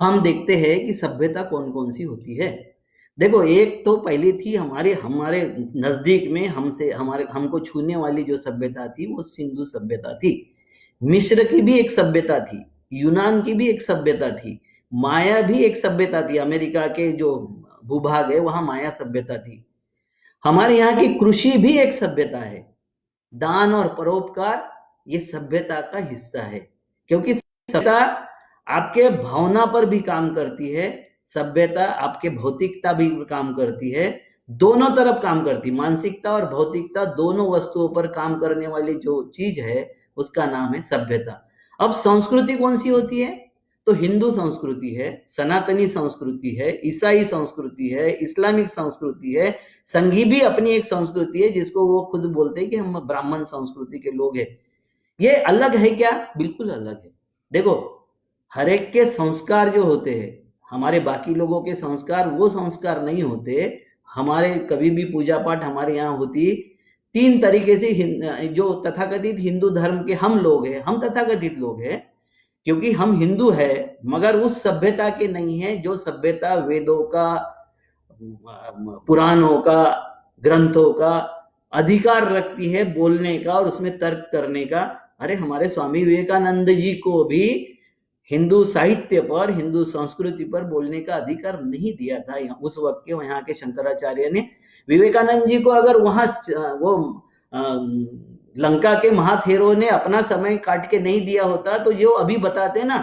हम देखते हैं कि सभ्यता कौन कौन सी होती है। देखो, एक तो पहली थी हमारे हमारे नजदीक में, हमसे हमारे हमको छूने वाली जो सभ्यता थी वो सिंधु सभ्यता थी। मिस्र की भी एक सभ्यता थी, यूनान की भी एक सभ्यता थी, माया भी एक सभ्यता थी। अमेरिका के जो भूभाग है वहां माया सभ्यता थी। हमारे यहाँ की कृषि भी एक सभ्यता है। दान और परोपकार ये सभ्यता का हिस्सा है, क्योंकि सभ्यता आपके भावना पर भी काम करती है, सभ्यता आपके भौतिकता भी काम करती है, दोनों तरफ काम करती, मानसिकता और भौतिकता दोनों वस्तुओं पर काम करने वाली जो चीज है उसका नाम है सभ्यता। अब संस्कृति कौन सी होती है? तो हिंदू संस्कृति है, सनातनी संस्कृति है, ईसाई संस्कृति है, इस्लामिक संस्कृति है, संघी भी अपनी एक संस्कृति है जिसको वो खुद बोलते हैं कि हम ब्राह्मण संस्कृति के लोग हैं। ये अलग है क्या? बिल्कुल अलग है। देखो, हर एक के संस्कार जो होते हैं, हमारे बाकी लोगों के संस्कार वो संस्कार नहीं होते। हमारे कभी भी पूजा पाठ हमारे यहाँ होती तीन तरीके से। जो तथाकथित हिंदू धर्म के हम लोग हैं, हम तथाकथित लोग हैं क्योंकि हम हिंदू है, मगर उस सभ्यता के नहीं है जो सभ्यता वेदों का, पुराणों का, ग्रंथों का अधिकार रखती है बोलने का और उसमें तर्क करने का। अरे, हमारे स्वामी विवेकानंद जी को भी हिंदू साहित्य पर, हिंदू संस्कृति पर बोलने का अधिकार नहीं दिया था उस वक्त के वहां के शंकराचार्य ने। विवेकानंद जी को अगर वहां वो लंका के महाथेरों ने अपना समय काट के नहीं दिया होता तो जो अभी बताते ना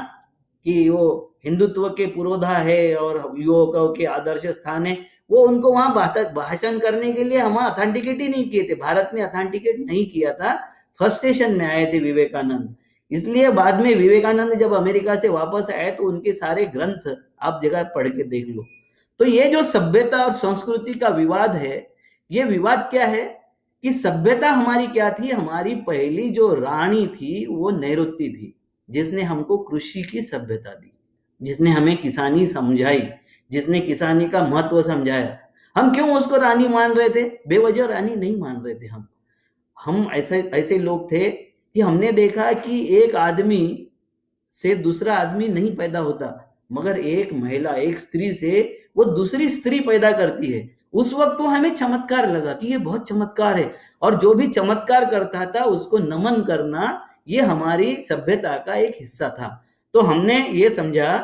कि वो हिंदुत्व के पुरोधा है और युवकों के आदर्श स्थान है, वो उनको वहां भाषण करने के लिए हम अथेंटिकेट ही नहीं किए थे, भारत ने अथेंटिकेट नहीं किया था। फर्स्ट स्टेशन में आए थे विवेकानंद। इसलिए बाद में विवेकानंद जब अमेरिका से वापस आए तो उनके सारे ग्रंथ आप जगह पढ़ के देख लो। तो ये जो सभ्यता और संस्कृति का विवाद है, ये विवाद क्या है कि सभ्यता हमारी क्या थी? हमारी पहली जो रानी थी वो नैऋत्य थी, जिसने हमको कृषि की सभ्यता दी, जिसने हमें किसानी समझाई, जिसने किसानी का महत्व समझाया। हम क्यों उसको रानी मान रहे थे? बेवजह रानी नहीं मान रहे थे। हम ऐसे ऐसे लोग थे कि हमने देखा कि एक आदमी से दूसरा आदमी नहीं पैदा होता, मगर एक महिला, एक स्त्री से वो दूसरी स्त्री पैदा करती है। उस वक्त वो हमें चमत्कार लगा कि ये बहुत चमत्कार है, और जो भी चमत्कार करता था उसको नमन करना ये हमारी सभ्यता का एक हिस्सा था। तो हमने ये समझा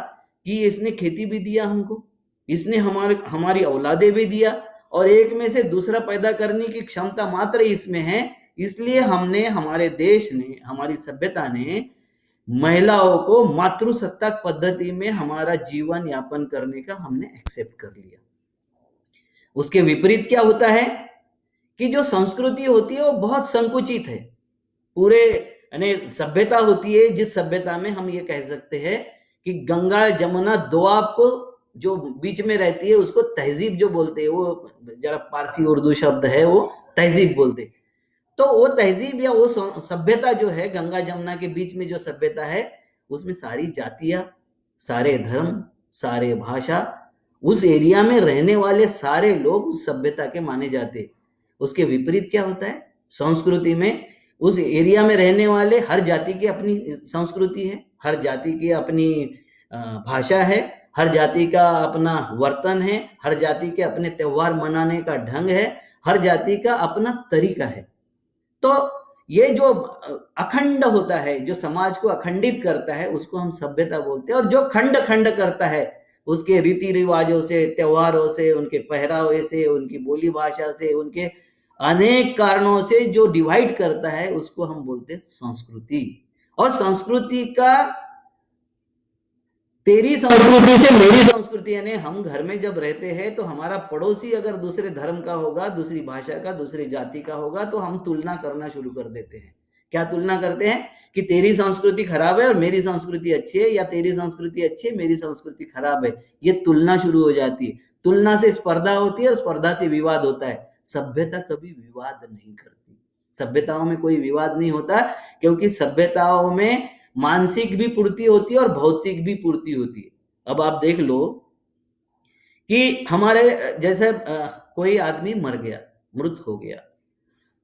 कि इसने खेती भी दिया हमको, इसने हमारी औलादे भी दिया, और एक में से दूसरा पैदा करने की क्षमता मात्र इसमें है। इसलिए हमने, हमारे देश ने, हमारी सभ्यता ने महिलाओं को मातृसत्ताक पद्धति में हमारा जीवन यापन करने का हमने एक्सेप्ट कर लिया। उसके विपरीत क्या होता है कि जो संस्कृति होती है वो बहुत संकुचित है। पूरे यानी सभ्यता होती है जिस सभ्यता में हम ये कह सकते हैं कि गंगा जमुना दोआब को जो बीच में रहती है उसको तहजीब जो बोलते हैं, वो जरा पारसी उर्दू शब्द है, वो तहजीब बोलते। तो वो तहजीब या वो सभ्यता जो है, गंगा जमुना के बीच में जो सभ्यता है, उसमें सारी जातियां, सारे धर्म, सारे भाषा, उस एरिया में रहने वाले सारे लोग उस सभ्यता के माने जाते। उसके विपरीत क्या होता है? संस्कृति में उस एरिया में रहने वाले हर जाति की अपनी संस्कृति है, हर जाति की अपनी भाषा है, हर जाति का अपना वर्तन है, हर जाति के अपने त्योहार मनाने का ढंग है, हर जाति का अपना तरीका है। तो ये जो अखंड होता है, जो समाज को अखंडित करता है, उसको हम सभ्यता बोलते हैं। और जो खंड खंड करता है, उसके रीति रिवाजों से, त्योहारों से, उनके पहरावे से, उनकी बोली भाषा से, उनके अनेक कारणों से जो डिवाइड करता है, उसको हम बोलते हैं संस्कृति। और संस्कृति का, तेरी संस्कृति से मेरी संस्कृति, यानी हम घर में जब रहते हैं तो हमारा पड़ोसी अगर दूसरे धर्म का होगा, दूसरी भाषा का, दूसरी जाति का होगा, तो हम तुलना करना शुरू कर देते हैं। क्या तुलना करते हैं? कि तेरी संस्कृति खराब है और मेरी संस्कृति अच्छी है, या तेरी संस्कृति अच्छी है, मेरी संस्कृति खराब है। ये तुलना शुरू हो जाती है। तुलना से स्पर्धा होती है और स्पर्धा से विवाद होता है। सभ्यता कभी विवाद नहीं करती। सभ्यताओं में कोई विवाद नहीं होता, क्योंकि सभ्यताओं में मानसिक भी पूर्ति होती है और भौतिक भी पूर्ति होती है। अब आप देख लो कि हमारे जैसे कोई आदमी मर गया, मृत हो गया,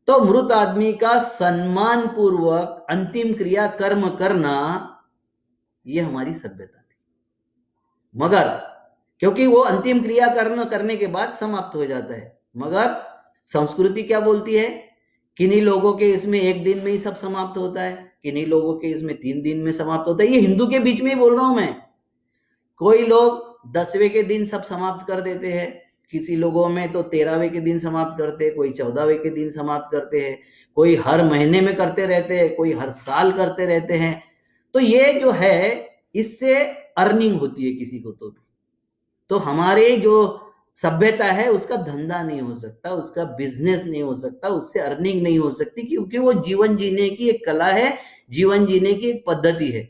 तो मृत आदमी का सम्मान पूर्वक अंतिम क्रिया कर्म करना, ये हमारी सभ्यता थी। मगर क्योंकि वो अंतिम क्रिया करने के बाद समाप्त हो जाता है। मगर संस्कृति क्या बोलती है, किन्हीं लोगों के इसमें 1 दिन में ही सब समाप्त होता है, किन्हीं लोगों के इसमें 3 दिन में समाप्त होता है। ये हिंदू के बीच में ही बोल रहा हूं मैं। कोई लोग 10वें के दिन सब समाप्त कर देते हैं, किसी लोगों में तो 13वें के दिन समाप्त करते हैं, कोई 14वें के दिन समाप्त करते हैं, कोई हर महीने में करते रहते हैं, कोई हर साल करते रहते हैं। तो ये जो है इससे अर्निंग होती है किसी को तो हमारे जो सभ्यता है उसका धंधा नहीं हो सकता, उसका बिजनेस नहीं हो सकता, उससे अर्निंग नहीं हो सकती, क्योंकि वो जीवन जीने की एक कला है, जीवन जीने की एक पद्धति है।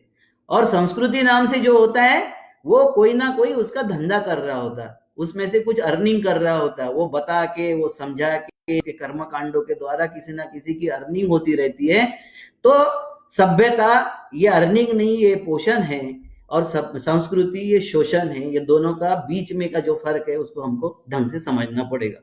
और संस्कृति नाम से जो होता है वो कोई ना कोई उसका धंधा कर रहा होता है, उसमें से कुछ अर्निंग कर रहा होता है, वो बता के, वो समझा के, कर्म कांडों के द्वारा किसी ना किसी की अर्निंग होती रहती है। तो सभ्यता ये अर्निंग नहीं, ये पोषण है, और संस्कृति ये शोषण है। ये दोनों का बीच में का जो फर्क है उसको हमको ढंग से समझना पड़ेगा।